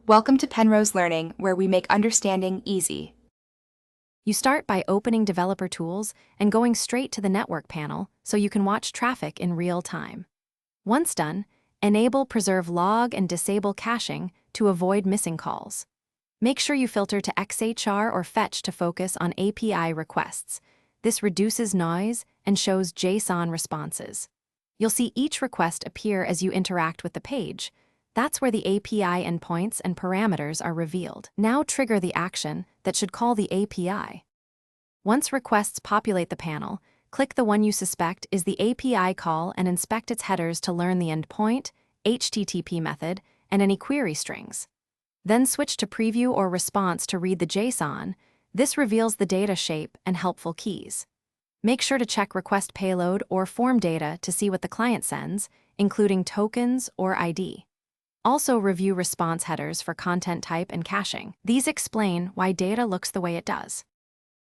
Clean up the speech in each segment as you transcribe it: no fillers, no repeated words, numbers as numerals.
Welcome to Penrose Learning, where we make understanding easy. You start by opening Developer Tools and going straight to the Network panel so you can watch traffic in real time. Once done, enable Preserve Log and disable caching to avoid missing calls. Make sure you filter to XHR or Fetch to focus on API requests. This reduces noise and shows JSON responses. You'll see each request appear as you interact with the page. That's where the API endpoints and parameters are revealed. Now trigger the action that should call the API. Once requests populate the panel, click the one you suspect is the API call and inspect its headers to learn the endpoint, HTTP method, and any query strings. Then switch to Preview or Response to read the JSON. This reveals the data shape and helpful keys. Make sure to check Request Payload or Form data to see what the client sends, including tokens or ID. Also review response headers for content type and caching. These explain why data looks the way it does.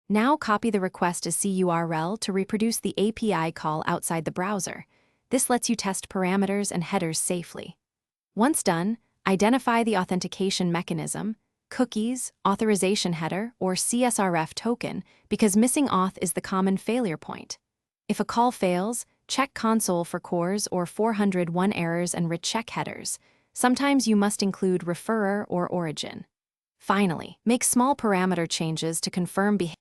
Now copy the request as CURL to reproduce the API call outside the browser. This lets you test parameters and headers safely. Once done, identify the authentication mechanism, cookies, authorization header, or CSRF token, because missing auth is the common failure point. If a call fails, check console for CORS or 401 errors and recheck headers. Sometimes you must include referrer or origin. Finally, make small parameter changes to confirm behavior.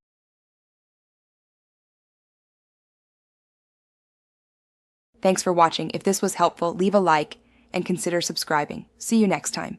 Thanks for watching. If this was helpful, leave a like and consider subscribing. See you next time.